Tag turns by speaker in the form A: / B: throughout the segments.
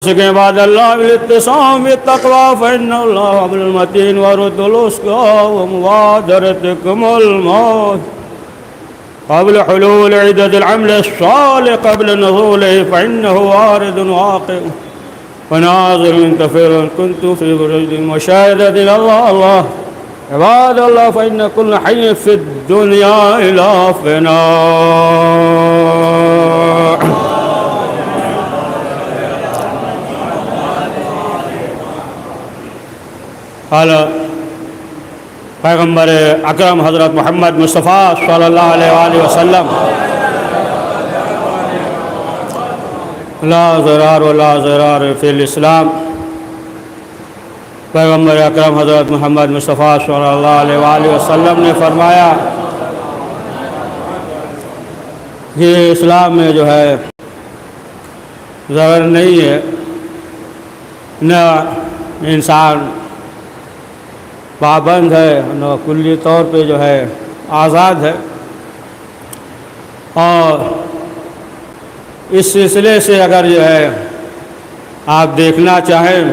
A: عباد الله بالاتصام بالتقوى فإن الله حبل المتين ورد الأسقى ومبادرتكم الموت قبل حلول عدد العمل الصالح قبل نزوله فإنه وارد واقع وناظر من كثير كنت في برج وشاهدت إلى الله عباد الله فإن كل حي في الدنيا إلى فناء. قال پیغمبر اکرم حضرت محمد مصطفیٰ صلی اللہ علیہ وآلہ وسلم لا ضرار ولا ضرار فی الاسلام. پیغمبر اکرم حضرت محمد مصطفیٰ صلی اللہ علیہ وآلہ وسلم نے فرمایا کہ اسلام میں جو ہے ضرر نہیں ہے، نہ انسان پابند ہے نہ کلی طور پہ جو ہے آزاد ہے. اور اس سلسلے سے اگر جو ہے آپ دیکھنا چاہیں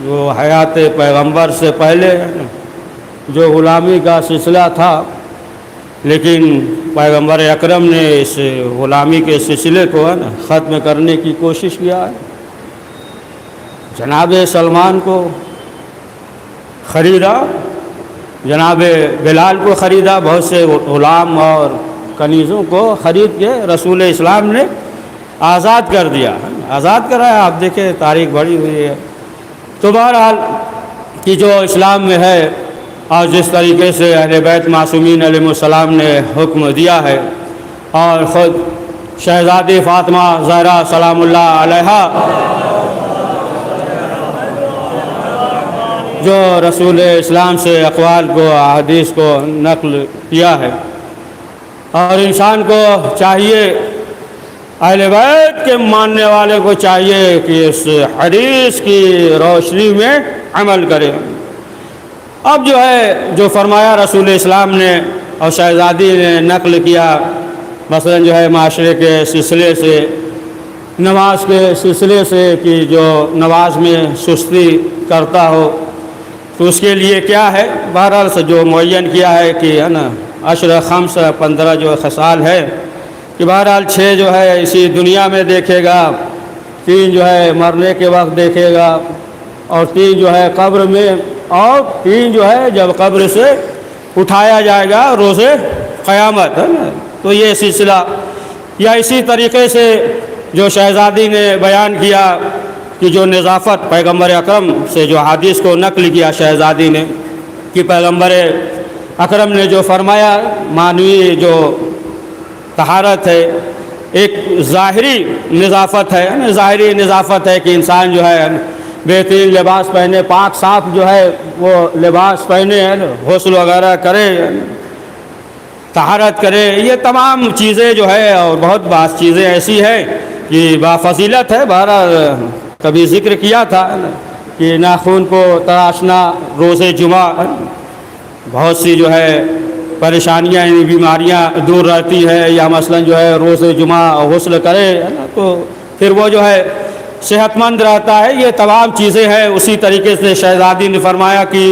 A: جو حیات پیغمبر سے پہلے جو غلامی کا سلسلہ تھا، لیکن پیغمبر اکرم نے اس غلامی کے سلسلے کو ہے نا ختم کرنے کی کوشش کیا ہے. جناب سلمان کو خریدا، جناب بلال کو خریدا، بہت سے غلام اور کنیزوں کو خرید کے رسول اسلام نے آزاد کر دیا، آزاد کرایا. آپ دیکھیں تاریخ بڑی ہوئی ہے. تو بہرحال کہ جو اسلام میں ہے اور جس طریقے سے اہل بیت معصومین علیہ السلام نے حکم دیا ہے، اور خود شہزادی فاطمہ زہرا سلام اللہ علیہا جو رسول اسلام سے اقوال کو احادیث کو نقل کیا ہے. اور انسان کو چاہیے، اہل بیت کے ماننے والے کو چاہیے کہ اس حدیث کی روشنی میں عمل کرے. اب جو ہے جو فرمایا رسول اسلام نے اور شہزادی نے نقل کیا، مثلا جو ہے معاشرے کے سلسلے سے، نماز کے سلسلے سے کہ جو نماز میں سستی کرتا ہو تو اس کے لیے کیا ہے، بہرحال سے جو معین کیا ہے کہ ہے نا عشر خمس 15 جو خصال ہے کہ بہرحال 6 جو ہے اسی دنیا میں دیکھے گا، 3 جو ہے مرنے کے وقت دیکھے گا، اور 3 جو ہے قبر میں، اور 3 جو ہے جب قبر سے اٹھایا جائے گا روز قیامت ہے نا. تو یہ سلسلہ یا اسی طریقے سے جو شہزادی نے بیان کیا کہ جو نظافت پیغمبر اکرم سے جو حدیث کو نقل کیا شہزادی نے کہ پیغمبر اکرم نے جو فرمایا معنوی جو طہارت ہے ایک ظاہری نظافت ہے، ظاہری نظافت ہے کہ انسان جو ہے بہترین لباس پہنے، پاک صاف جو ہے وہ لباس پہنے، غسل وغیرہ کرے، طہارت کرے. یہ تمام چیزیں جو ہے اور بہت بعض چیزیں ایسی ہیں کہ بافضیلت ہے. بہرحال کبھی ذکر کیا تھا کہ ناخن کو تراشنا روز جمعہ بہت سی جو ہے پریشانیاں یعنی بیماریاں دور رہتی ہے، یا مثلا جو ہے روز جمعہ غسل کرے تو پھر وہ جو ہے صحت مند رہتا ہے. یہ تمام چیزیں ہیں. اسی طریقے سے شہزادی نے فرمایا کہ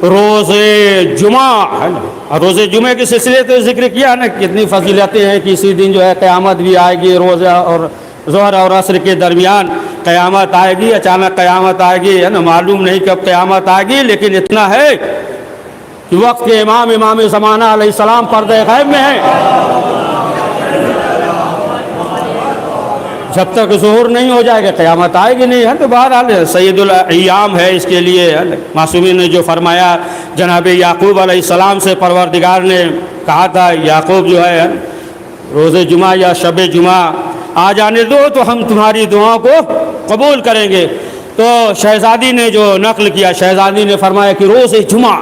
A: روز جمعہ ہے نا، اور روز جمعے کے سلسلے تو ذکر کیا نا کتنی فضیلتیں ہیں کہ اسی دن جو ہے قیامت بھی آئے گی، روزہ اور ظہر اور عصر کے درمیان قیامت آئے گی. اچانک قیامت آئے گی ہے نا، معلوم نہیں کب قیامت آئے گی، لیکن اتنا ہے کہ وقت کے امام زمانہ علیہ السلام پردہ غیب میں ہے. جب تک ظہور نہیں ہو جائے گا قیامت آئے گی نہیں ہے. تو بہرحال سید الایام ہے. اس کے لیے معصومین نے جو فرمایا جناب یعقوب علیہ السلام سے پروردگار نے کہا تھا یعقوب جو ہے روز جمعہ یا شب جمعہ آ جانے دو تو ہم تمہاری دعاؤں کو قبول کریں گے. تو شہزادی نے جو نقل کیا، شہزادی نے فرمایا کہ روز جمعہ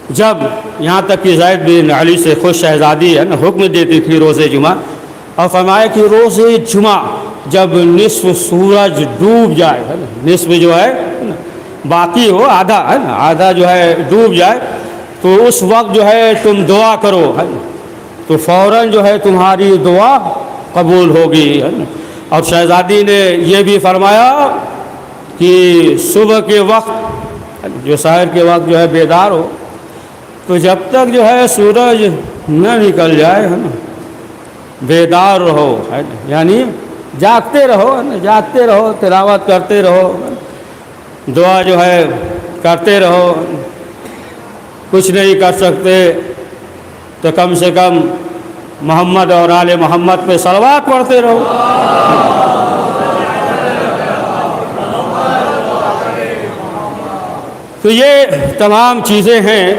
A: جب یہاں تک کہ زید بن علی سے خود شہزادی ہے نا حکم دیتی تھی روز جمعہ، اور فرمایا کہ روز جمعہ جب نصف سورج ڈوب جائے ہے نا، نصف جو ہے باقی ہو آدھا ہے نا، آدھا جو ہے ڈوب جائے تو اس وقت جو ہے تم دعا کرو ہے نا، تو فوراً جو ہے تمہاری دعا قبول ہوگی ہے نا. اور شہزادی نے یہ بھی فرمایا کہ صبح کے وقت جو سحر کے وقت جو ہے بیدار ہو تو جب تک جو ہے سورج نہ نکل جائے ہے نا بیدار رہو ہے نا، یعنی جاگتے رہو ہے نا، جاگتے رہو، تلاوت کرتے رہو، دعا جو ہے کرتے رہو، کچھ نہیں کر سکتے تو کم سے کم محمد اور آل محمد پہ صلوات پڑھتے رہو۔ تو یہ تمام چیزیں ہیں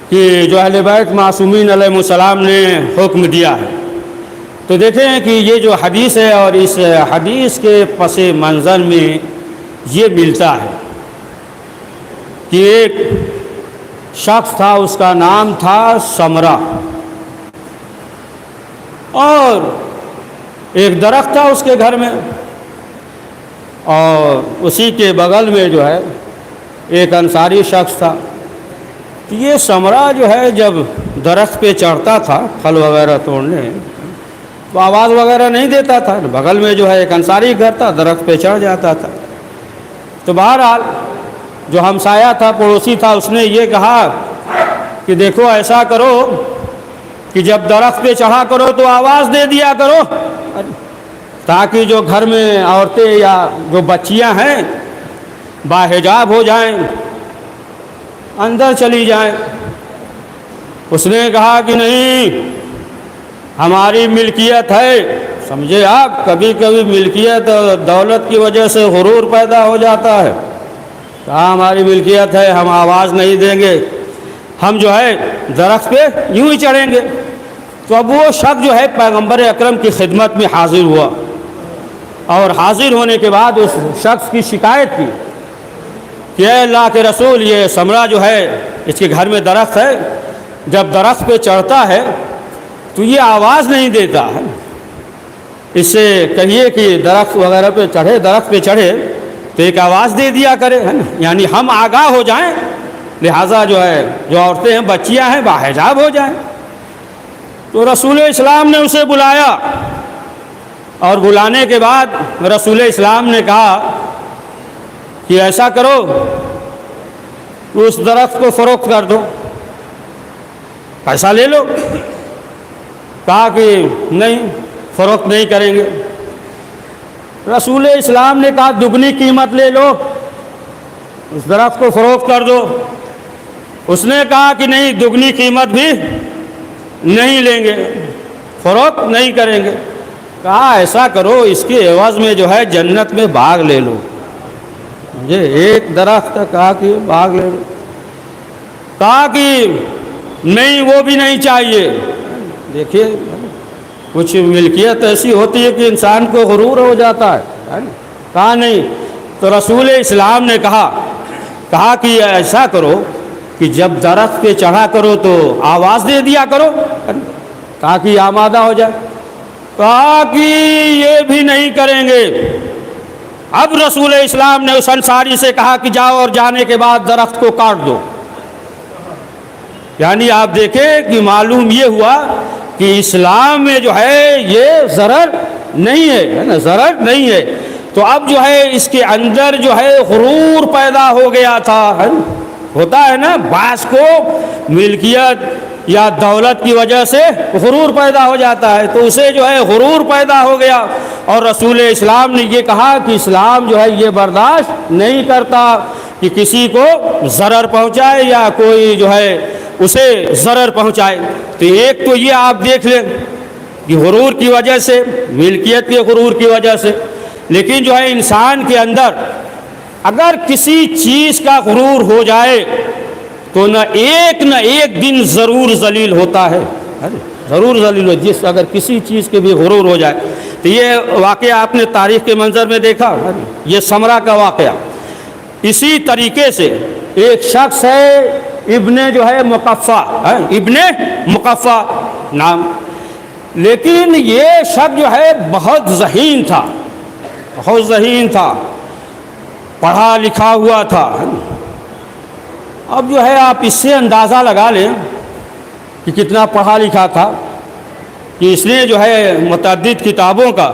A: کہ جو اہل بیت معصومین علیہ السلام نے حکم دیا ہے۔ تو دیکھیں کہ یہ جو حدیث ہے اور اس حدیث کے پس منظر میں یہ ملتا ہے کہ ایک شخص تھا، اس کا نام تھا سمرہ، اور ایک درخت تھا اس کے گھر میں، اور اسی کے بغل میں جو ہے ایک انصاری شخص تھا۔ یہ سمرہ جو ہے جب درخت پہ چڑھتا تھا پھل وغیرہ توڑنے تو آواز وغیرہ نہیں دیتا تھا، بغل میں جو ہے ایک انصاری گھر تھا، درخت پہ چڑھ جاتا تھا۔ تو بہرحال جو ہمسایہ تھا، پڑوسی تھا، اس نے یہ کہا کہ دیکھو ایسا کرو کہ جب درخت پہ چڑھا کرو تو آواز دے دیا کرو تاکہ جو گھر میں عورتیں یا جو بچیاں ہیں باحجاب ہو جائیں، اندر چلی جائیں۔ اس نے کہا کہ نہیں، ہماری ملکیت ہے، سمجھے آپ، کبھی کبھی ملکیت اور دولت کی وجہ سے غرور پیدا ہو جاتا ہے۔ کہا ہماری ملکیت ہے، ہم آواز نہیں دیں گے، ہم جو ہے درخت پہ یوں ہی چڑھیں گے۔ تو اب وہ شخص جو ہے پیغمبر اکرم کی خدمت میں حاضر ہوا، اور حاضر ہونے کے بعد اس شخص کی شکایت کی کہ اے اللہ کے رسول، یہ سمرہ جو ہے اس کے گھر میں درخت ہے، جب درخت پہ چڑھتا ہے تو یہ آواز نہیں دیتا ہے، اس سے کہیے کہ درخت وغیرہ پہ چڑھے، درخت پہ چڑھے تو ایک آواز دے دیا کرے، ہے نا، یعنی ہم آگاہ ہو جائیں، لہٰذا جو ہے جو عورتیں ہیں، بچیاں ہیں، باحجاب ہو جائیں۔ تو رسول اسلام نے اسے بلایا، اور بلانے کے بعد رسول اسلام نے کہا کہ ایسا کرو کہ اس درخت کو فروخت کر دو، پیسہ لے لو۔ کہا کہ نہیں، فروخت نہیں کریں گے۔ رسول اسلام نے کہا دگنی قیمت لے لو، اس درخت کو فروخت کر دو۔ اس نے کہا کہ نہیں، دگنی قیمت بھی نہیں لیں گے، فروخت نہیں کریں گے۔ کہا ایسا کرو، اس کے عوض میں جو ہے جنت میں باغ لے لو۔ یہ ایک درخت تھا، کہا کہ باغ لے لو۔ کہا کہ نہیں، وہ بھی نہیں چاہیے۔ دیکھیے کچھ ملکیت ایسی ہوتی ہے کہ انسان کو غرور ہو جاتا ہے۔ کہا نہیں۔ تو رسول اسلام نے کہا کہ ایسا کرو کہ جب درخت پہ چڑھا کرو تو آواز دے دیا کرو تاکہ آمادہ ہو جائے۔ کہا کہ یہ بھی نہیں کریں گے۔ اب رسول اسلام نے اس انصاری سے کہا کہ جاؤ، اور جانے کے بعد درخت کو کاٹ دو۔ یعنی آپ دیکھیں کہ معلوم یہ ہوا کہ اسلام میں جو ہے یہ ضرر نہیں ہے نا، ضرر نہیں ہے۔ تو اب جو ہے اس کے اندر جو ہے غرور پیدا ہو گیا تھا، ہوتا ہے نا، بعض کو ملکیت یا دولت کی وجہ سے غرور پیدا ہو جاتا ہے، تو اسے جو ہے غرور پیدا ہو گیا، اور رسول اسلام نے یہ کہا کہ اسلام جو ہے یہ برداشت نہیں کرتا کہ کسی کو ضرر پہنچائے یا کوئی جو ہے اسے ضرر پہنچائے۔ تو ایک تو یہ آپ دیکھ لیں کہ غرور کی وجہ سے، ملکیت کے غرور کی وجہ سے، لیکن جو ہے انسان کے اندر اگر کسی چیز کا غرور ہو جائے تو نہ ایک دن ضرور ذلیل ہوتا ہے، ضرور ذلیل ہو۔ اگر کسی چیز کے بھی غرور ہو جائے تو یہ واقعہ آپ نے تاریخ کے منظر میں دیکھا، یہ سمرہ کا واقعہ۔ اسی طریقے سے ایک شخص ہے ابن جو ہے مقفع، ابن مقفع نام، لیکن یہ شخص جو ہے بہت ذہین تھا، بہت ذہین تھا، پڑھا لکھا ہوا تھا۔ اب جو ہے آپ اس سے اندازہ لگا لیں کہ کتنا پڑھا لکھا تھا، کہ اس نے جو ہے متعدد کتابوں کا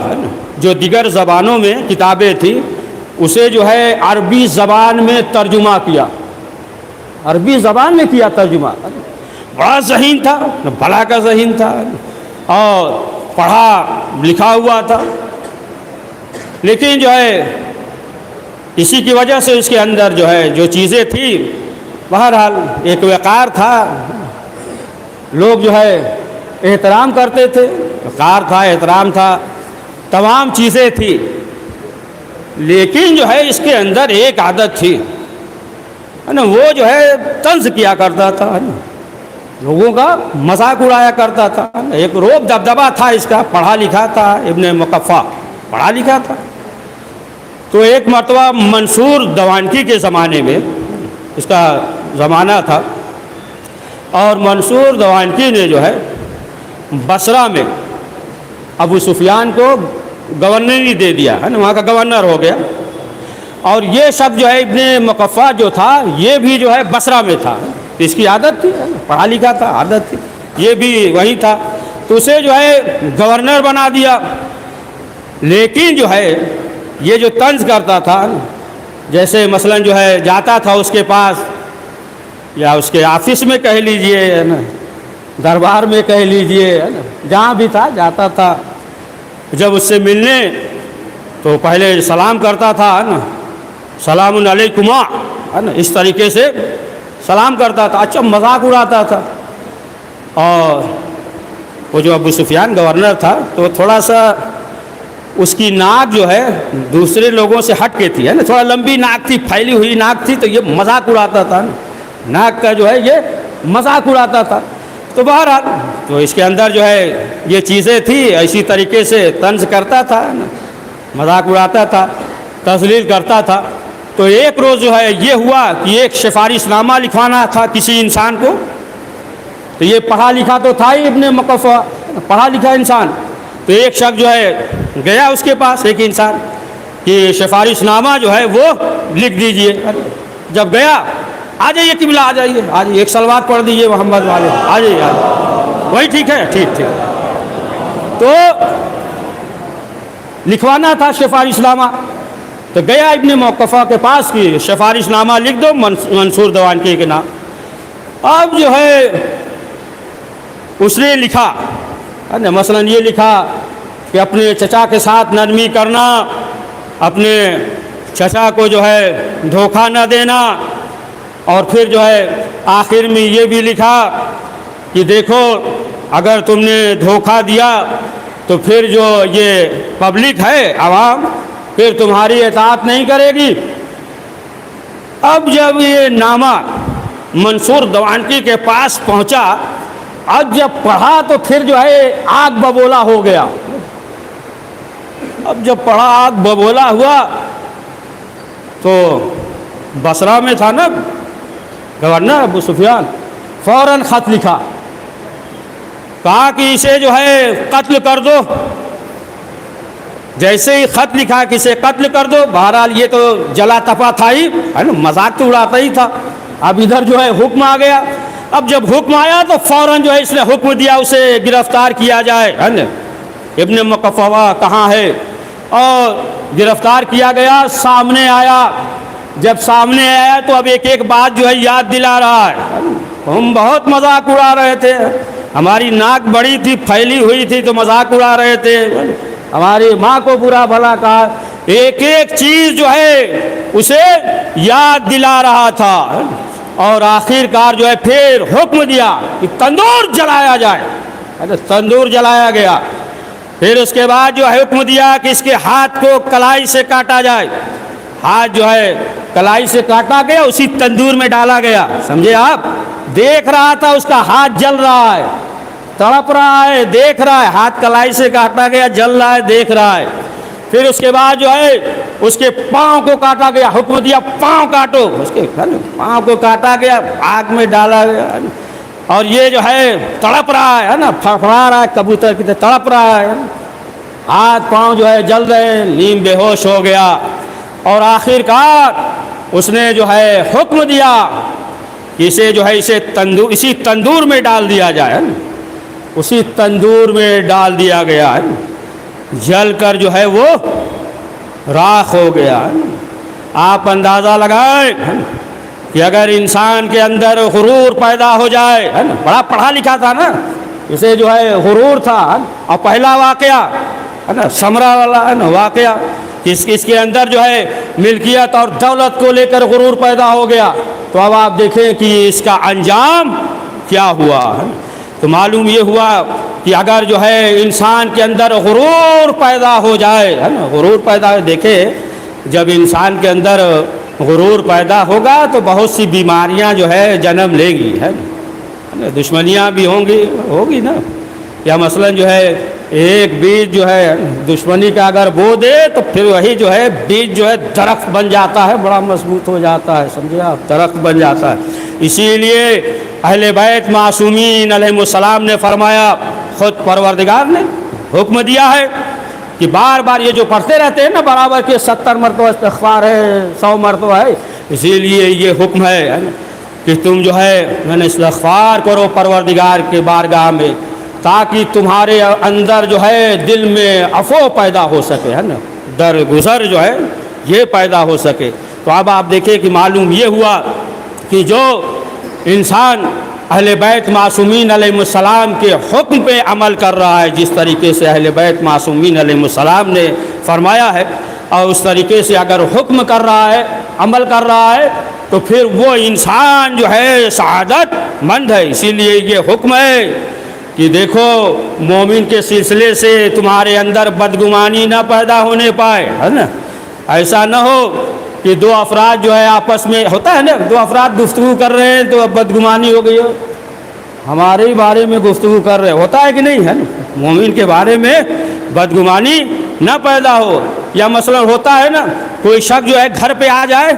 A: جو دیگر زبانوں میں کتابیں تھیں اسے جو ہے عربی زبان میں ترجمہ کیا، عربی زبان میں کیا ترجمہ. بڑا ذہین تھا، بھلا کا ذہین تھا، اور پڑھا لکھا ہوا تھا. لیکن جو ہے اسی کی وجہ سے اس کے اندر جو ہے جو چیزیں تھیں، بہرحال ایک وقار تھا، لوگ جو ہے احترام کرتے تھے، وقار تھا، احترام تھا، تمام چیزیں تھیں. لیکن جو ہے اس کے اندر ایک عادت تھی ہے نا، وہ جو ہے طنز کیا کرتا تھا، لوگوں کا مذاق اڑایا کرتا تھا. ایک روب دبدبا تھا اس کا، پڑھا لکھا تھا، ابن مقفع پڑھا لکھا تھا. تو ایک مرتبہ منصور دوانکی کے زمانے میں، اس کا زمانہ تھا، اور منصور دوانکی نے جو ہے بصرہ میں ابو سفیان کو گورنری دے دیا ہے نا، وہاں کا گورنر ہو گیا. اور یہ سب جو ہے ابن مقفع جو تھا یہ بھی جو ہے بصرہ میں تھا، اس کی عادت تھی، پڑھا لکھا تھا، عادت تھی، یہ بھی وہی تھا. تو اسے جو ہے گورنر بنا دیا. لیکن جو ہے یہ جو طنز کرتا تھا، جیسے مثلا جو ہے جاتا تھا اس کے پاس، یا اس کے آفس میں کہہ لیجئے ہے نا، دربار میں کہہ لیجئے ہے نا، جہاں بھی تھا جاتا تھا. جب اس سے ملنے تو پہلے سلام کرتا تھا ہے نا، سلام علیکما ہے نا، اس طریقے سے سلام کرتا تھا. اچھا مذاق اڑاتا تھا. اور وہ جو ابو سفیان گورنر تھا تو تھوڑا سا اس کی ناک جو ہے دوسرے لوگوں سے ہٹ کے تھی ہے نا، تھوڑا لمبی ناک تھی، پھیلی ہوئی ناک تھی، تو یہ مذاق اڑاتا تھا نا، ناک کا جو ہے یہ مذاق اڑاتا تھا. تو بہرحال تو اس کے اندر جو ہے یہ چیزیں تھیں، اسی طریقے سے طنز کرتا تھا نا، مذاق اڑاتا تھا، تذلیل کرتا تھا. تو ایک روز جو ہے یہ ہوا کہ ایک سفارش نامہ لکھوانا تھا کسی انسان کو. تو یہ پڑھا لکھا تو تھا ہی ابن مقفع، پڑھا لکھا انسان. تو ایک شخص جو ہے گیا اس کے پاس، ایک انسان، کہ سفارش نامہ جو ہے وہ لکھ دیجئے. جب گیا، آ جائیے قبلہ، آ جائیے، آ جائیے، ایک صلوات پڑھ دیجیے محمد والے، آ جائیے، آ جائیے. وہی ٹھیک ہے، ٹھیک ٹھیک. تو لکھوانا تھا سفارش نامہ. تو گیا ابن مقفع کے پاس کہ سفارش نامہ لکھ دو منصور دوانکی کے نام. اب جو ہے اس نے لکھا، مثلا یہ لکھا کہ اپنے چچا کے ساتھ نرمی کرنا، اپنے چچا کو جو ہے دھوکہ نہ دینا. اور پھر جو ہے آخر میں یہ بھی لکھا کہ دیکھو اگر تم نے دھوکہ دیا تو پھر جو یہ پبلک ہے، عوام، پھر تمہاری اطاعت نہیں کرے گی. اب جب یہ نامہ منصور دوانکی کے پاس پہنچا، اب جب پڑھا تو پھر جو ہے آگ ببولا ہو گیا. اب جب پڑھا آگ ببولا ہوا تو بصرہ میں تھا نا گورنر ابو سفیان، فوراً خط لکھا، کہا کہ اسے جو ہے قتل کر دو. جیسے ہی خط لکھا کہ اسے قتل کر دو، بہرحال یہ تو جلا تپا تھا ہی ہے نا، مذاق تو اڑاتا ہی تھا. اب ادھر جو ہے حکم آ گیا. اب جب حکم آیا تو فوراً جو ہے اس نے حکم دیا اسے گرفتار کیا جائے ہے نا. ابن مقفع کہاں ہے؟ اور گرفتار کیا گیا، سامنے آیا. جب سامنے آیا تو اب ایک ایک بات جو ہے یاد دلا رہا ہے. ہم بہت مذاق اڑا رہے تھے، ہماری ناک بڑی تھی، پھیلی ہوئی تھی تو مذاق اڑا رہے تھے، ہماری ماں کو برا بھلا کہا. ایک ایک چیز جو ہے اسے یاد دلا رہا تھا. اور آخر کار جو ہے پھر حکم دیا کہ تندور جلایا جائے. تندور جلایا گیا. پھر اس کے بعد جو حکم دیا کہ اس کے ہاتھ کو کلائی سے کاٹا جائے. ہاتھ جو ہے کلائی سے کاٹا گیا، اسی تندور میں ڈالا گیا. سمجھے آپ؟ دیکھ رہا تھا اس کا ہاتھ جل رہا ہے، تڑپ رہا ہے، دیکھ رہا ہے، ہاتھ کلائی سے کاٹا گیا، جل رہا ہے، دیکھ رہا ہے. پھر اس کے بعد جو ہے اس کے پاؤں کو کاٹا گیا. حکم دیا پاؤں کاٹو. اس کے پاؤں کو کاٹا گیا، آگ میں ڈالا گیا. اور یہ جو ہے تڑپ رہا ہے نا، پھڑپڑا رہا ہے، کبوتر کی طرح تڑپ رہا ہے. ہاتھ پاؤں جو ہے جل رہے ہیں، نیم بے ہوش ہو گیا. اور آخر کار اس نے جو ہے حکم دیا کہ اسے جو ہے اسی تندور میں ڈال دیا جائے. اسی تندور میں ڈال دیا گیا ہے. جل کر جو ہے وہ راکھ ہو گیا۔ آپ اندازہ لگائیں کہ اگر انسان کے اندر غرور پیدا ہو جائے، ہے نا، بڑا پڑھا لکھا تھا نا، اسے جو ہے غرور تھا، اور پہلا واقعہ ہے نا سمرا والا ہے نا واقعہ، اس کے اندر جو ہے ملکیت اور دولت کو لے کر غرور پیدا ہو گیا، تو اب آپ دیکھیں کہ اس کا انجام کیا ہوا ہے۔ تو معلوم یہ ہوا کہ اگر جو ہے انسان کے اندر غرور پیدا ہو جائے، ہے نا، غرور پیدا، دیکھے جب انسان کے اندر غرور پیدا ہوگا تو بہت سی بیماریاں جو ہے جنم لیں گی، ہے نا، دشمنیاں بھی ہوگی نا، یا مثلا جو ہے ایک بیج جو ہے دشمنی کا اگر بو دے تو پھر وہی جو ہے بیج جو ہے درخت بن جاتا ہے، بڑا مضبوط ہو جاتا ہے، سمجھے آپ، درخت بن جاتا ہے۔ اسی لیے اہل بیت معصومین علیہ السلام نے فرمایا، خود پروردگار نے حکم دیا ہے کہ بار بار یہ جو پڑھتے رہتے ہیں نا برابر کے 70 مرتبہ استغفار ہے، 100 مرتبہ ہے، اسی لیے یہ حکم ہے کہ تم جو ہے استغفار کرو پروردگار کے بارگاہ میں، تاکہ تمہارے اندر جو ہے دل میں عفو پیدا ہو سکے، ہے نا، درگزر جو ہے یہ پیدا ہو سکے۔ تو اب آپ دیکھیں کہ معلوم یہ ہوا کہ جو انسان اہل بیت معصومین علیہ السلام کے حکم پہ عمل کر رہا ہے، جس طریقے سے اہل بیت معصومین علیہ السلام نے فرمایا ہے، اور اس طریقے سے اگر حکم کر رہا ہے، عمل کر رہا ہے، تو پھر وہ انسان جو ہے سعادت مند ہے۔ اسی لیے یہ حکم ہے کہ دیکھو مومن کے سلسلے سے تمہارے اندر بدگمانی نہ پیدا ہونے پائے، ہے نا، ایسا نہ ہو کہ دو افراد جو ہے آپس میں، ہوتا ہے نا، دو افراد گفتگو کر رہے ہیں تو اب بدگمانی ہو گئی ہو، ہمارے ہی بارے میں گفتگو کر رہے، ہوتا ہے کہ نہیں، ہے نا، مومن کے بارے میں بدگمانی نہ پیدا ہو۔ یا مثلا ہوتا ہے نا کوئی شخص جو ہے گھر پہ آ جائے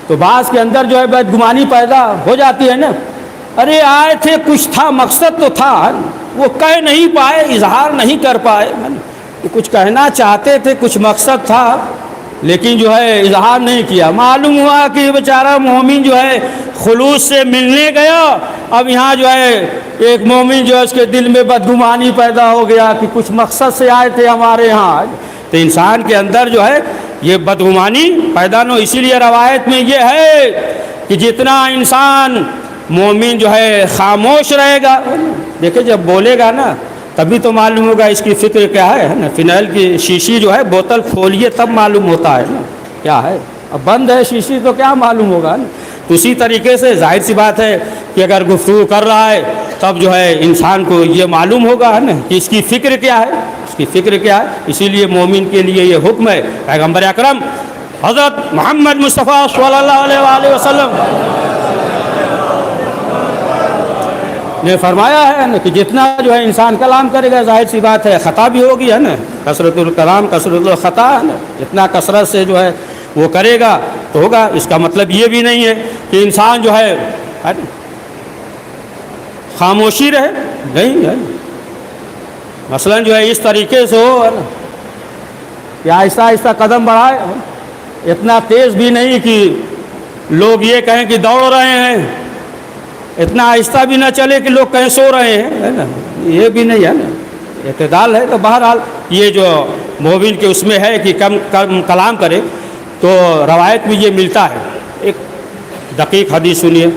A: تو بعض کے اندر جو ہے بدگمانی پیدا ہو جاتی ہے نا، ارے آئے تھے کچھ تھا، مقصد تو تھا، وہ کہہ نہیں پائے، اظہار نہیں کر پائے، کچھ کہنا چاہتے تھے، کچھ مقصد تھا لیکن جو ہے اظہار نہیں کیا، معلوم ہوا کہ بیچارہ مومن جو ہے خلوص سے ملنے گیا، اب یہاں جو ہے ایک مومن جو ہے اس کے دل میں بدگمانی پیدا ہو گیا کہ کچھ مقصد سے آئے تھے ہمارے یہاں، تو انسان کے اندر جو ہے یہ بدگمانی پیدا نہ ہو۔ اسی لیے روایت میں یہ ہے کہ جتنا انسان مومن جو ہے خاموش رہے گا، دیکھیں جب بولے گا نا تبھی تو معلوم ہوگا اس کی فکر کیا ہے نا، فنائل کی شیشی جو ہے بوتل کھولیے تب معلوم ہوتا ہے نا کیا ہے، اب بند ہے شیشی تو کیا معلوم ہوگا نا۔ تو اسی طریقے سے ظاہر سی بات ہے کہ اگر گفتگو کر رہا ہے تب جو ہے انسان کو یہ معلوم ہوگا نا کہ اس کی فکر کیا ہے، اس کی فکر کیا ہے۔ اسی لیے مومن کے لیے یہ حکم ہے، پیغمبر اکرم حضرت محمد مصطفیٰ صلی اللہ علیہ وآلہ وسلم نے فرمایا ہے نا کہ جتنا جو ہے انسان کلام کرے گا، ظاہر سی بات ہے خطا بھی ہوگی، ہے نا، کثرت الکلام کثرت الخطا، ہے نا، جتنا کثرت سے جو ہے وہ کرے گا تو ہوگا۔ اس کا مطلب یہ بھی نہیں ہے کہ انسان جو ہے خاموشی رہے، نہیں ہے، مثلا جو ہے اس طریقے سے ہو کہ آہستہ آہستہ قدم بڑھائے، اتنا تیز بھی نہیں کہ لوگ یہ کہیں کہ دوڑ رہے ہیں، اتنا آہستہ بھی نہ چلے کہ لوگ کہیں سو رہے ہیں، ہے نا، یہ بھی نہیں ہے نا، اعتدال ہے۔ تو بہرحال یہ جو مومن کے اس میں ہے کہ کم کلام کرے، تو روایت میں یہ ملتا ہے۔ ایک دقیق حدیث سنیے،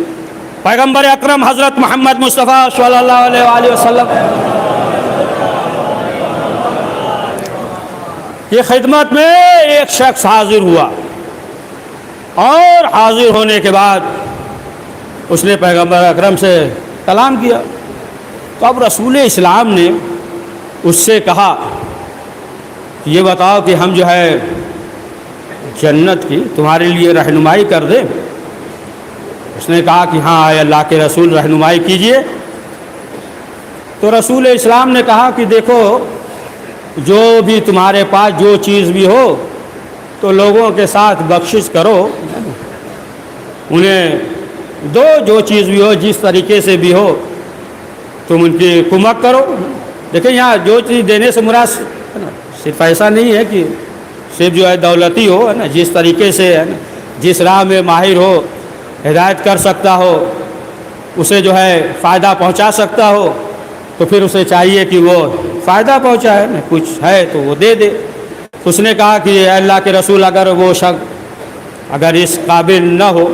A: پیغمبر اکرم حضرت محمد مصطفیٰ صلی اللہ علیہ وآلہ وسلم کی خدمت میں ایک شخص حاضر ہوا، اور حاضر ہونے کے بعد اس نے پیغمبر اکرم سے کلام کیا، تو اب رسول اسلام نے اس سے کہا یہ بتاؤ کہ ہم جو ہے جنت کی تمہارے لیے رہنمائی کر دیں؟ اس نے کہا کہ ہاں اے اللہ کے رسول رہنمائی کیجئے۔ تو رسول اسلام نے کہا کہ دیکھو جو بھی تمہارے پاس جو چیز بھی ہو تو لوگوں کے ساتھ بخشش کرو، انہیں دو، جو چیز بھی ہو جس طریقے سے بھی ہو تم ان کی کمک کرو۔ دیکھیں یہاں جو چیز دینے سے مراد صرف ایسا نہیں ہے کہ صرف جو ہے دولتی ہو، ہے نا، جس طریقے سے ہے نا جس راہ میں ماہر ہو، ہدایت کر سکتا ہو، اسے جو ہے فائدہ پہنچا سکتا ہو، تو پھر اسے چاہیے کہ وہ فائدہ پہنچائے، کچھ ہے تو وہ دے دے۔ اس نے کہا کہ اے اللہ کے رسول، اگر وہ شخص اگر اس قابل نہ ہو،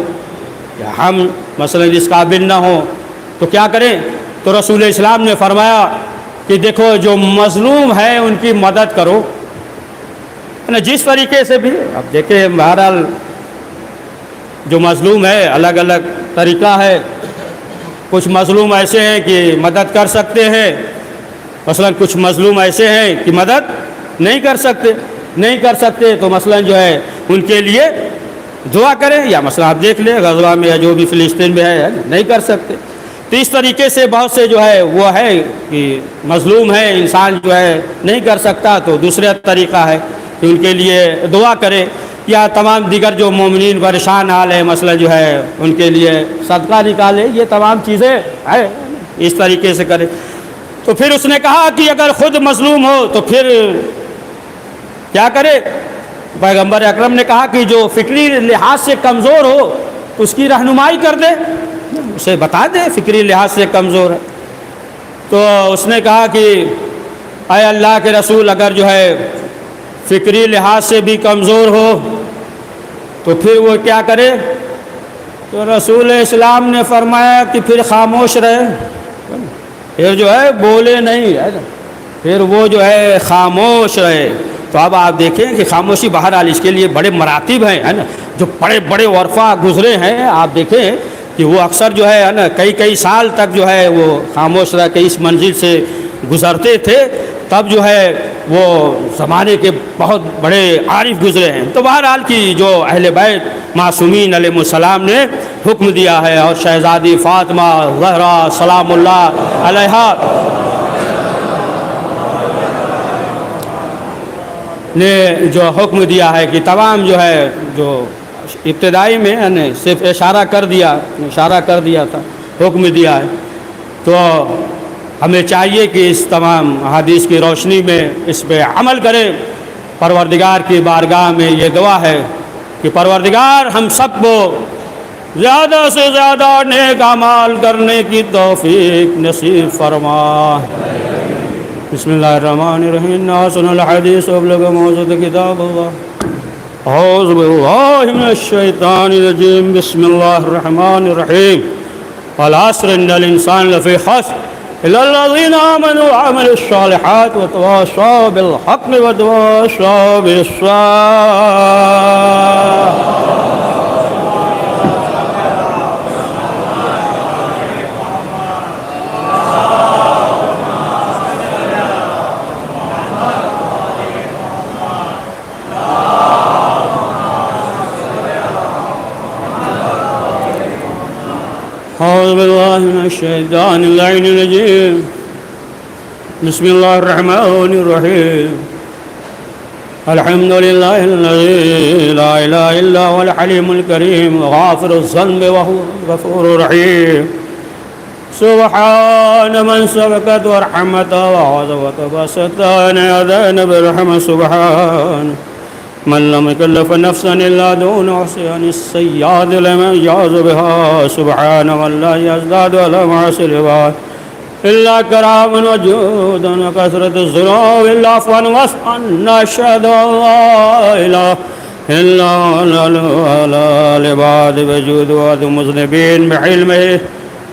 A: یا ہم مثلا اس قابل نہ ہو تو کیا کریں؟ تو رسول اسلام نے فرمایا کہ دیکھو جو مظلوم ہے ان کی مدد کرو، جس طریقے سے بھی۔ اب دیکھیں بہرحال جو مظلوم ہے الگ الگ طریقہ ہے، کچھ مظلوم ایسے ہیں کہ مدد کر سکتے ہیں، مثلا کچھ مظلوم ایسے ہیں کہ مدد نہیں کر سکتے تو مثلا جو ہے ان کے لیے دعا کریں، یا مثلا آپ دیکھ لیں غزوہ میں یا جو بھی فلسطین میں ہے نہیں کر سکتے، تو اس طریقے سے بہت سے جو ہے وہ ہے کہ مظلوم ہے، انسان جو ہے نہیں کر سکتا تو دوسرا طریقہ ہے کہ ان کے لیے دعا کرے، یا تمام دیگر جو مومنین پریشان حال ہے مثلا جو ہے ان کے لیے صدقہ نکالے، یہ تمام چیزیں ہے اس طریقے سے کرے۔ تو پھر اس نے کہا کہ اگر خود مظلوم ہو تو پھر کیا کرے؟ پیغمبر اکرم نے کہا کہ جو فکری لحاظ سے کمزور ہو اس کی رہنمائی کر دے، اسے بتا دے فکری لحاظ سے کمزور ہے۔ تو اس نے کہا کہ اے اللہ کے رسول، اگر جو ہے فکری لحاظ سے بھی کمزور ہو تو پھر وہ کیا کرے؟ تو رسول اسلام نے فرمایا کہ پھر خاموش رہے، پھر جو ہے بولے نہیں، پھر وہ جو ہے خاموش رہے۔ تو اب آپ دیکھیں کہ خاموشی بہرحال اس کے لیے بڑے مراتب ہیں، ہے نا، جو بڑے بڑے عرفا گزرے ہیں، آپ دیکھیں کہ وہ اکثر جو ہے نا کئی سال تک جو ہے وہ خاموش رہ کے اس منزل سے گزرتے تھے، تب جو ہے وہ زمانے کے بہت بڑے عارف گزرے ہیں۔ تو بہرحال کی جو اہل بیت معصومین علیہ السلام نے حکم دیا ہے، اور شہزادی فاطمہ زہرا سلام اللہ علیہا نے جو حکم دیا ہے کہ تمام جو ہے جو ابتدائی میں یعنی صرف اشارہ کر دیا تھا، حکم دیا ہے، تو ہمیں چاہیے کہ اس تمام احادیث کی روشنی میں اس پہ عمل کریں۔ پروردگار کی بارگاہ میں یہ دعا ہے کہ پروردگار ہم سب کو زیادہ سے زیادہ نیک اعمال کرنے کی توفیق نصیب فرما۔ بسم اللہ الرحمن الرحیم، احسن الحدیث وابلغ موعظۃ کتاب اللہ، اعوذ باللہ من الشیطان الرجیم، بسم اللہ الرحمن الرحیم، والعصر ان الانسان لفی خسر الا الذین آمنوا وعملوا الصالحات وتواصوا بالحق وتواصوا بالصبر۔ أعوذ بالله من الشيطان اللعين الرجيم، بسم الله الرحمن الرحيم، الحمد لله الذي لا إله إلا هو الحليم الكريم غافر الذنب وهو الغفور الرحيم، سبحان من سبقت ورحمته وعظمت بسطان يدين برحمة، سبحان من لم يكلف نفسا إلا دون عصيان السيئات لمن يعوذ بها، سبحان من لا يزداد ولا معصي العباد إلا كراما وجودا وكثرة الذنوب إلا عفوا واسعا، نشهد أن لا إله إلا على العباد بجود ومذنبين بعلمه،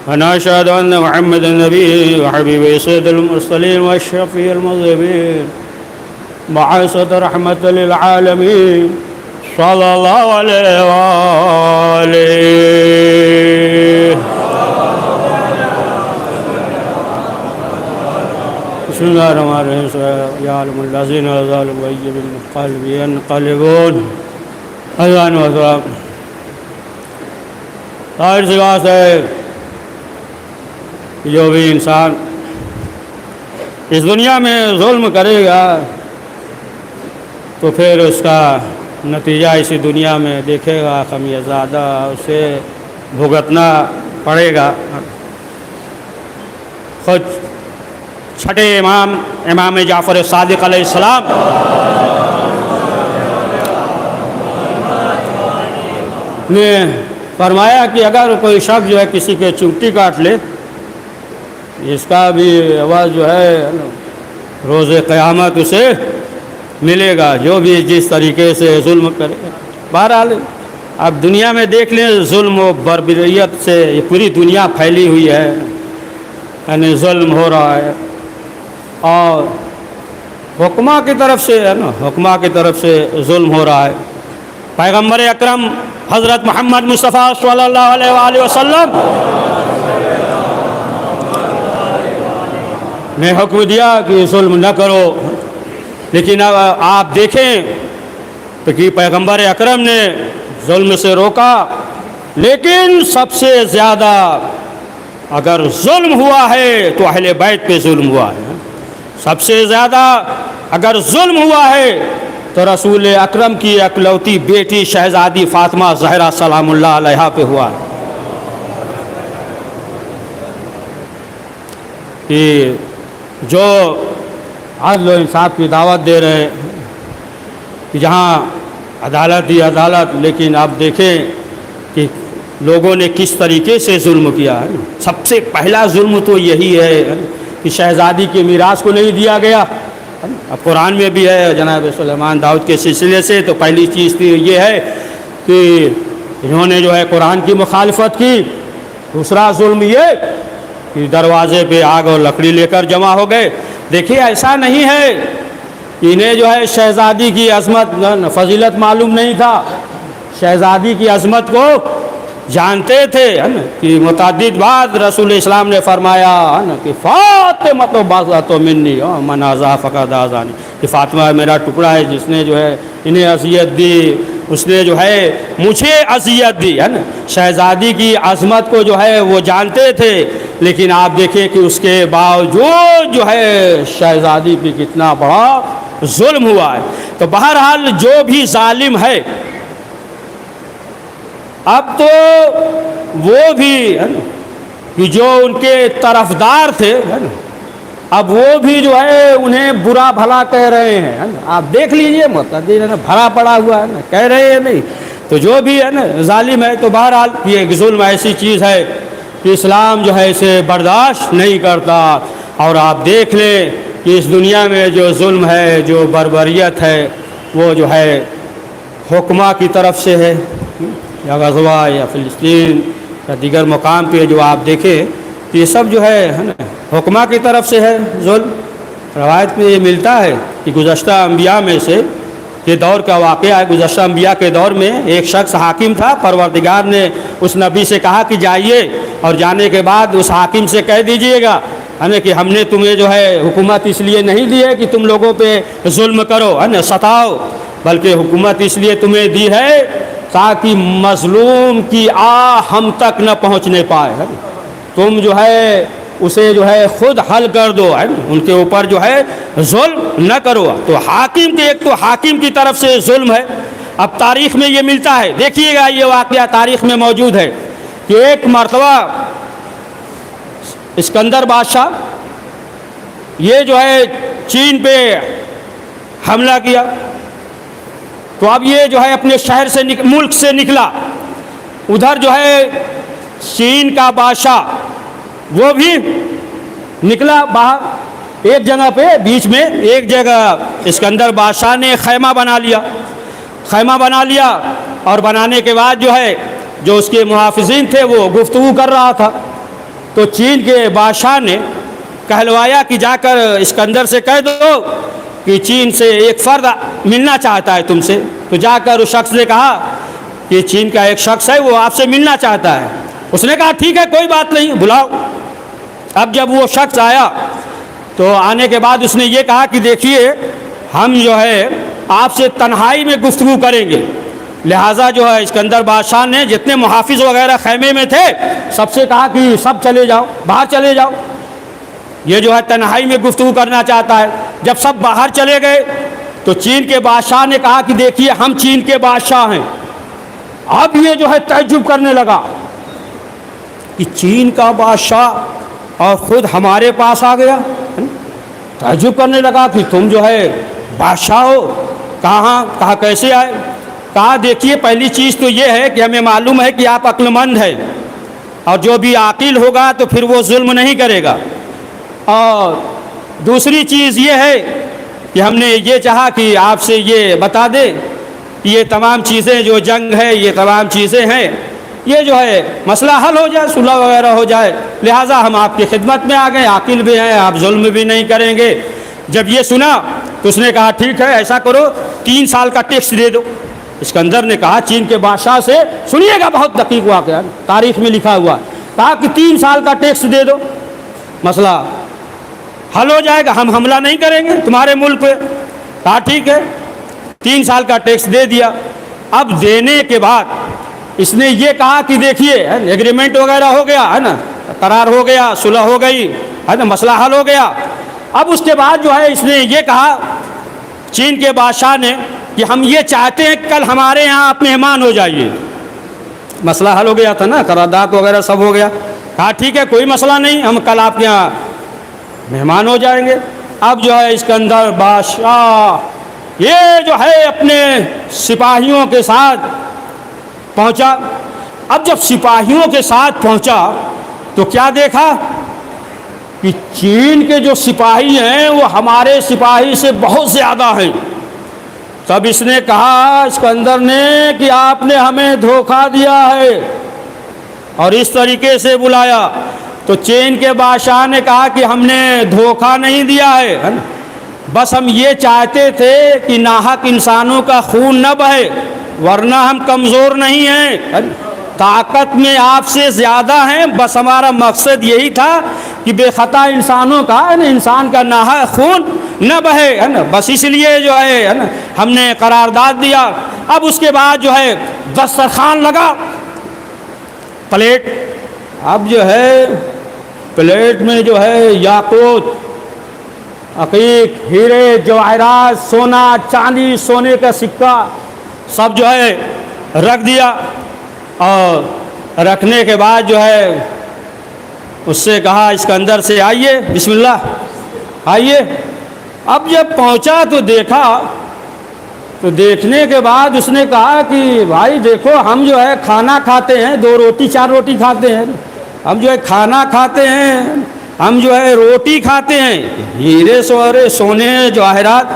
A: ونشهد أن محمدا النبي وحبيبه سيد المرسلين والشفيع المذنبين بعثة رحمة للعالمين، صلى الله عليه وآله۔ بسم الله الرحمن الرحيم، يعلم الذين ظلموا أي بالقلب ينقلبون۔ اذان و سلام۔ ظاہر سی بات ہے جو بھی انسان اس دنیا میں ظلم کرے گا تو پھر اس کا نتیجہ اسی دنیا میں دیکھے گا، خمیازادہ اسے بھگتنا پڑے گا۔ خود چھٹے امام جعفر صادق علیہ السلام نے فرمایا کہ اگر کوئی شخص جو ہے کسی کے چمٹی کاٹ لے، اس کا بھی آواز جو ہے روز قیامت اسے ملے گا جو بھی جس طریقے سے ظلم کرے گا۔ بہرحال اب دنیا میں دیکھ لیں ظلم و بربریت سے یہ پوری دنیا پھیلی ہوئی ہے، یعنی ظلم ہو رہا ہے، اور حکماں کی طرف سے ہے نا، حکماں کی طرف سے ظلم ہو رہا ہے۔ پیغمبر اکرم حضرت محمد مصطفیٰ صلی اللہ علیہ وآلہ وسلم نے حکم دیا کہ ظلم نہ کرو، لیکن اب آپ دیکھیں تو کہ پیغمبر اکرم نے ظلم سے روکا، لیکن سب سے زیادہ اگر ظلم ہوا ہے تو اہل بیت پہ ظلم ہوا ہے۔ سب سے زیادہ اگر ظلم ہوا ہے تو رسول اکرم کی اکلوتی بیٹی شہزادی فاطمہ زہرا سلام اللہ علیہا پہ ہوا ہے۔ کہ جو عدل و انصاف کی دعوت دے رہے ہیں کہ جہاں عدالت ہی عدالت، لیکن آپ دیکھیں کہ لوگوں نے کس طریقے سے ظلم کیا ہے۔ سب سے پہلا ظلم تو یہی ہے کہ شہزادی کے میراث کو نہیں دیا گیا۔ اب قرآن میں بھی ہے جناب سلیمان داؤد کے سلسلے سے، تو پہلی چیز یہ ہے کہ انہوں نے جو ہے قرآن کی مخالفت کی۔ دوسرا ظلم یہ کہ دروازے پہ آگ اور لکڑی لے کر جمع ہو گئے۔ دیکھیے ایسا نہیں ہے کہ انہیں جو ہے شہزادی کی عظمت فضیلت معلوم نہیں تھا، شہزادی کی عظمت کو جانتے تھے کہ متعدد بار رسول اسلام نے فرمایا کہ فاطمہ باذات منی من آذا فقد آذانی، کہ فاطمہ میرا ٹکڑا ہے، جس نے جو ہے انہیں اذیت دی اس نے جو ہے مجھے اذیت دی، ہے نا۔ شہزادی کی عظمت کو جو ہے وہ جانتے تھے، لیکن آپ دیکھیں کہ اس کے باوجود جو ہے شہزادی پہ کتنا بڑا ظلم ہوا ہے۔ تو بہرحال جو بھی ظالم ہے، اب تو وہ بھی ہے نا کہ جو ان کے طرفدار تھے ہے نا، اب وہ بھی جو ہے انہیں برا بھلا کہہ رہے ہیں، ہے نا۔ آپ دیکھ لیجئے متعدد ہے نا بھرا پڑا ہوا ہے نا، کہہ رہے ہیں نہیں تو جو بھی ہے نا ظالم ہے۔ تو بہرحال یہ ظلم ایسی چیز ہے کہ اسلام جو ہے اسے برداشت نہیں کرتا، اور آپ دیکھ لیں کہ اس دنیا میں جو ظلم ہے، جو بربریت ہے، وہ جو ہے حکماں کی طرف سے ہے، یا غزوہ یا فلسطین یا دیگر مقام پہ جو آپ دیکھیں کہ یہ سب جو ہے نا حکماں کی طرف سے ہے ظلم۔ روایت میں یہ ملتا ہے کہ گزشتہ انبیاء میں سے یہ دور کا واقعہ ہے، گزشتہ انبیاء کے دور میں ایک شخص حاکم تھا، پروردگار نے اس نبی سے کہا کہ جائیے، اور جانے کے بعد اس حاکم سے کہہ دیجئے گا کہ ہم نے تمہیں جو ہے حکومت اس لیے نہیں دی ہے کہ تم لوگوں پہ ظلم کرو ہے نا، ستاؤ، بلکہ حکومت اس لیے تمہیں دی ہے تاکہ مظلوم کی آہ ہم تک نہ پہنچنے پائے، ہے نا۔ تم جو ہے اسے جو ہے خود حل کر دو، ہے نا، ان کے اوپر جو ہے ظلم نہ کرو۔ تو حاکم کے ایک تو حاکم کی طرف سے ظلم ہے۔ اب تاریخ میں یہ ملتا ہے، دیکھیے گا یہ واقعہ تاریخ میں موجود ہے کہ ایک مرتبہ اسکندر بادشاہ یہ جو ہے چین پہ حملہ کیا، تو اب یہ جو ہے اپنے شہر سے ملک سے نکلا، ادھر جو ہے چین کا بادشاہ وہ بھی نکلا باہر ایک جگہ پہ، بیچ میں ایک جگہ اسکندر بادشاہ نے خیمہ بنا لیا، اور بنانے کے بعد جو ہے جو اس کے محافظین تھے وہ گفتگو کر رہا تھا، تو چین کے بادشاہ نے کہلوایا کہ جا کر اسکندر سے کہہ دو کہ چین سے ایک فرد ملنا چاہتا ہے تم سے۔ تو جا کر اس شخص نے کہا کہ چین کا ایک شخص ہے وہ آپ سے ملنا چاہتا ہے۔ اس نے کہا ٹھیک ہے کوئی بات نہیں، بلاؤ۔ اب جب وہ شخص آیا تو آنے کے بعد اس نے یہ کہا کہ دیکھیے ہم جو ہے آپ سے تنہائی میں گفتگو کریں گے، لہٰذا جو ہے اسکندر بادشاہ نے جتنے محافظ وغیرہ خیمے میں تھے سب سے کہا کہ سب چلے جاؤ، باہر چلے جاؤ، یہ جو ہے تنہائی میں گفتگو کرنا چاہتا ہے۔ جب سب باہر چلے گئے تو چین کے بادشاہ نے کہا کہ دیکھیے ہم چین کے بادشاہ ہیں۔ اب یہ جو ہے تعجب کرنے لگا کہ چین کا بادشاہ اور خود ہمارے پاس آ گیا، تعجب کرنے لگا کہ تم جو ہے بادشاہ ہو، کہاں کیسے آئے؟ کہا دیکھیے پہلی چیز تو یہ ہے کہ ہمیں معلوم ہے کہ آپ عقل مند ہیں، اور جو بھی عاقل ہوگا تو پھر وہ ظلم نہیں کرے گا، اور دوسری چیز یہ ہے کہ ہم نے یہ چاہا کہ آپ سے یہ بتا دیں کہ یہ تمام چیزیں جو جنگ ہے، یہ تمام چیزیں ہیں، یہ جو ہے مسئلہ حل ہو جائے، صلح وغیرہ ہو جائے، لہٰذا ہم آپ کی خدمت میں آ گئے، عاقل بھی ہیں آپ، ظلم بھی نہیں کریں گے۔ جب یہ سنا تو اس نے کہا ٹھیک ہے ایسا کرو 3 سال کا ٹیکس دے دو۔ اسکندر نے کہا چین کے بادشاہ سے، سنیے گا بہت دقیق واقعہ تاریخ میں لکھا ہوا، کہا کہ 3 سال کا ٹیکس دے دو، مسئلہ حل ہو جائے گا، ہم حملہ نہیں کریں گے تمہارے ملک پہ۔ کہا ٹھیک ہے، 3 سال کا ٹیکس دے دیا۔ اب دینے کے بعد اس نے یہ کہا کہ دیکھیے ایگریمنٹ وغیرہ ہو گیا ہے نا، قرار ہو گیا، صلح ہو گئی ہے نا، مسئلہ حل ہو گیا۔ اب اس کے بعد جو ہے اس نے یہ کہا چین کے بادشاہ نے کہ ہم یہ چاہتے ہیں کل ہمارے یہاں آپ مہمان ہو جائیے۔ مسئلہ حل ہو گیا تھا نا، قرارداد وغیرہ سب ہو گیا۔ کہا ٹھیک ہے کوئی مسئلہ نہیں، ہم کل آپ کے یہاں مہمان ہو جائیں گے۔ اب جو ہے اسکندر بادشاہ یہ جو ہے اپنے سپاہیوں کے ساتھ پہنچا۔ اب جب سپاہیوں کے ساتھ پہنچا تو کیا دیکھا کہ چین کے جو سپاہی ہیں وہ ہمارے سپاہی سے بہت زیادہ ہیں۔ تب اس نے کہا اسکندر نے کہ آپ نے ہمیں دھوکہ دیا ہے اور اس طریقے سے بلایا۔ تو چین کے بادشاہ نے کہا کہ ہم نے دھوکہ نہیں دیا ہے، بس ہم یہ چاہتے تھے کہ ناحق انسانوں کا خون نہ بہے، ورنہ ہم کمزور نہیں ہیں، طاقت میں آپ سے زیادہ ہیں، بس ہمارا مقصد یہی تھا کہ بے خطا انسانوں کا انسان کا ناحق خون نہ بہے، ہے نا، بس اس لیے جو ہے نا ہم نے قرارداد دیا۔ اب اس کے بعد جو ہے دسترخوان لگا، پلیٹ، اب جو ہے پلیٹ میں جو ہے یاقوت، عقیق، ہیرے، جواہرات، سونا، چاندی، سونے کا سکہ سب جو ہے رکھ دیا۔ اور رکھنے کے بعد جو ہے اس سے کہا اسکندر سے آئیے بسم اللہ آئیے۔ اب جب پہنچا تو دیکھا، تو دیکھنے کے بعد اس نے کہا کہ بھائی دیکھو ہم جو ہے کھانا کھاتے ہیں، 2 روٹی 4 روٹی کھاتے ہیں، ہم جو ہے کھانا کھاتے ہیں، ہم جو ہے روٹی کھاتے ہیں، ہیرے سونے جواہرات۔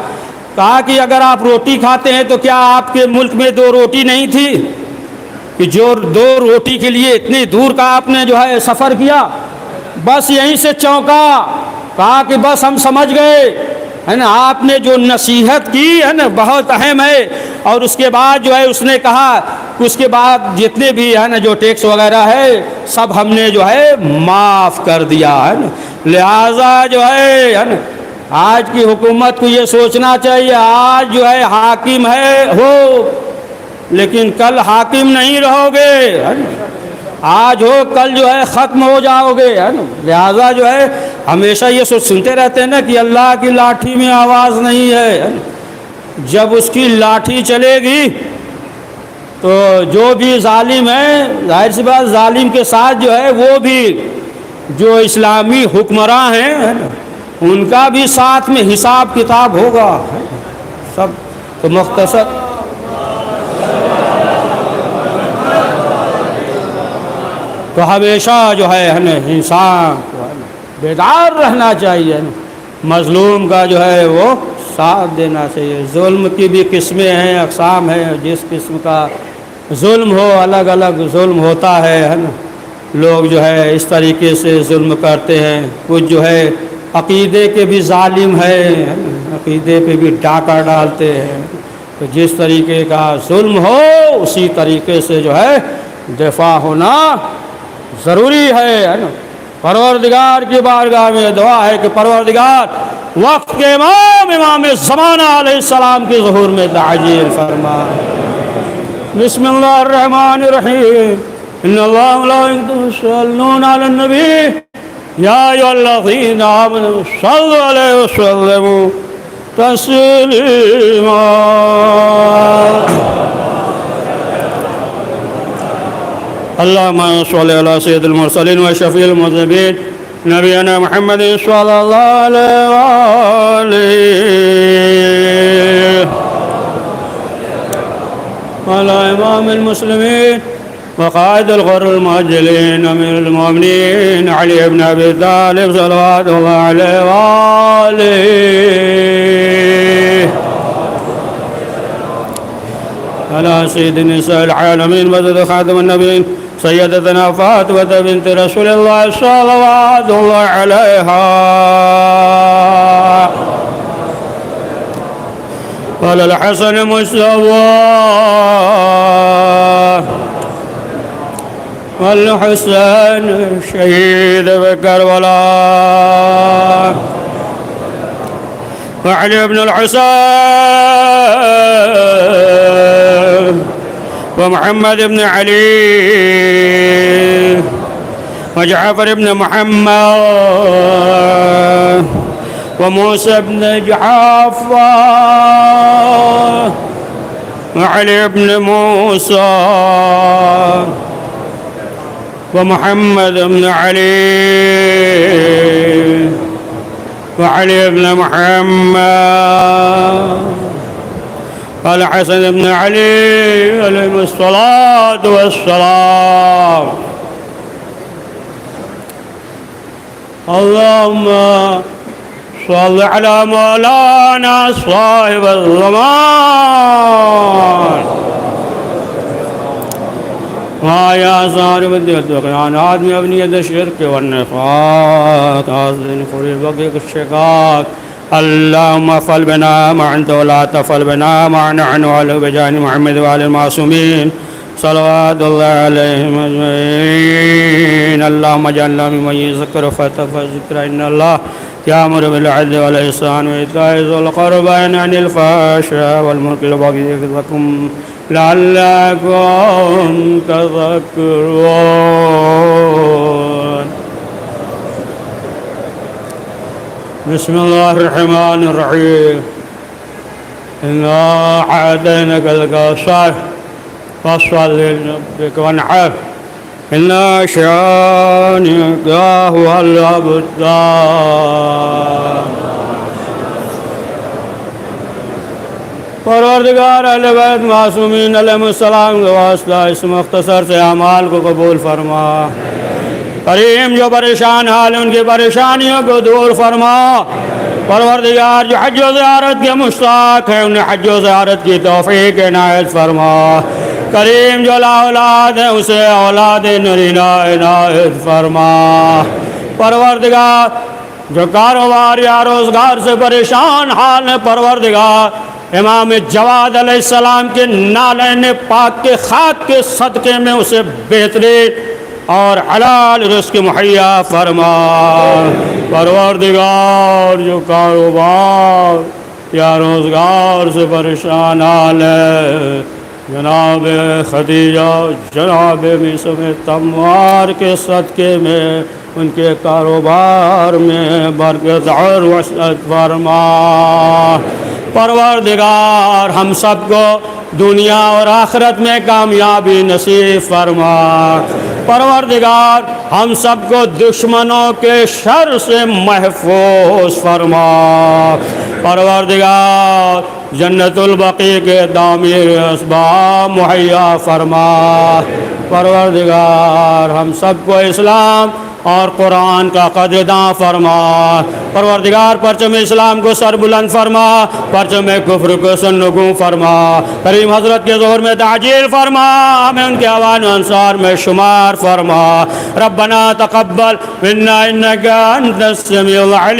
A: کہا کہ اگر آپ روٹی کھاتے ہیں تو کیا آپ کے ملک میں 2 روٹی نہیں تھی کہ جو 2 روٹی کے لیے اتنی دور کا آپ نے جو ہے سفر کیا؟ بس یہیں سے چونکا، کہا کہ بس ہم سمجھ گئے ہے نا، آپ نے جو نصیحت کی ہے نا بہت اہم ہے۔ اور اس کے بعد جو ہے اس نے کہا کہ اس کے بعد جتنے بھی ہے نا جو ٹیکس وغیرہ ہے سب ہم نے جو ہے معاف کر دیا ہے نا، لہٰذا جو ہے نا آج کی حکومت کو یہ سوچنا چاہیے، آج جو ہے حاکم ہو لیکن کل حاکم نہیں رہو گے، ہے نا، آج ہو کل جو ہے ختم ہو جاؤ گے، ہے نا، لہٰذا جو ہے ہمیشہ یہ سنتے رہتے ہیں نا کہ اللہ کی لاٹھی میں آواز نہیں ہے، جب اس کی لاٹھی چلے گی تو جو بھی ظالم ہے ظاہر سی بات ظالم کے ساتھ جو ہے وہ بھی جو اسلامی حکمراں ہیں ہے نا ان کا بھی ساتھ میں حساب کتاب ہوگا، سب تو مختصر تو ہمیشہ جو ہے ہمیں انسان کو بیدار رہنا چاہیے، مظلوم کا جو ہے وہ ساتھ دینا چاہیے۔ ظلم کی بھی قسمیں ہیں، اقسام ہیں، جس قسم کا ظلم ہو الگ الگ ظلم ہوتا ہے نا، لوگ جو ہے اس طریقے سے ظلم کرتے ہیں، کچھ جو ہے عقیدے کے بھی ظالم ہے، عقیدے پہ بھی ڈاکہ ڈالتے ہیں، تو جس طریقے کا ظلم ہو اسی طریقے سے جو ہے دفاع ہونا ضروری ہے نا۔ پروردگار کی بارگاہ میں دعا ہے کہ پروردگار وقت کے امام زمانہ علیہ السلام کے ظہور میں تعجیل فرما۔ بسم اللہ الرحمن الرحیم، ان اللہ ملائکتہ یصلون علی النبی یا ایھا الذین آمنوا صلوا علیہ وسلموا تسلیما۔ اللہم صلی علی سید المرسلین و شفیع المذنبین نبینا محمد صلی اللہ علیہ وآلہ وعلی امام المسلمین وقائد الغر المعجلین امیر المؤمنین علی بن ابی طالب صلوات اللہ علیہ وآلہ عليه على سيد نساء العالمين وزد خاتم النبيين سيدتنا فاطمة بنت رسول الله صلوات الله عليها قال الحسن مصطفى والحسين الشهيد بكربلاء وعلي بن الحسين ومحمد بن علي وجعفر بن محمد وموسى بن جعفر وعلي بن موسى ومحمد بن علي وعلي بن محمد قال حسن بن علي عليه الصلاة والسلام اللهم صل على مولانا صاحب الزمان ويا صاحب الدقيانات من أبنية الشرك والنفاق أصل خري بقيق الشقاق اللهم افعل بنا ما أنت ولا تفعل بنا ما نحن على بجان محمد وعلى المعصومين صلوات الله عليهم أجمعين اللهم اجعلنا ممن يذكر فتفى الذكر إن الله يأمر بالعدل والإحسان وإيتاء ذي القربى وينهى عن الفحشاء والمنكر والبغي يعظكم لعلكم تذكرون بسم الله الرحمن الرحيم إنا أعطيناك الكوثر فصل لربك وانحر إن شانئك هو الأبتر پروردگار اہل بیت معصومین علیہ السلام کے واسطہ اس مختصر سے اعمال کو قبول فرما کریم جو پریشان حال ان کی پریشانیوں کو دور فرما پروردگار جو حج و زیارت کے مشتاق ہیں انہیں حج و زیارت کی توفیق عنایت فرما کریم جو لا اولاد ہے اسے اولاد نرینہ عنایت فرما پروردگار جو کاروبار یا روزگار سے پریشان حال ہے پروردگار امام جواد علیہ السلام کے نالین پاک کے خاک کے صدقے میں اسے بہترین اور حلال رزق مہیا فرما پروردگار جو کاروبار یا روزگار سے پریشان حال ہے جناب خدیجہ جناب میثم تموار کے صدقے میں ان کے کاروبار میں برکت اور وسعت فرما پروردگار ہم سب کو دنیا اور آخرت میں کامیابی نصیب فرما پروردگار ہم سب کو دشمنوں کے شر سے محفوظ فرما پروردگار جنت البقیع کے تعمیر اسباب مہیا فرما پروردگار ہم سب کو اسلام اور قرآن کا قدرداں فرما پروردگار پرچم اسلام کو سر بلند فرما پرچم کفر کو سرنگوں فرما کریم حضرت کے ظہور میں تعجیل فرما ہمیں ان کے اوان و انصار میں شمار فرما ربنا تقبل منا انك انت السميع العليم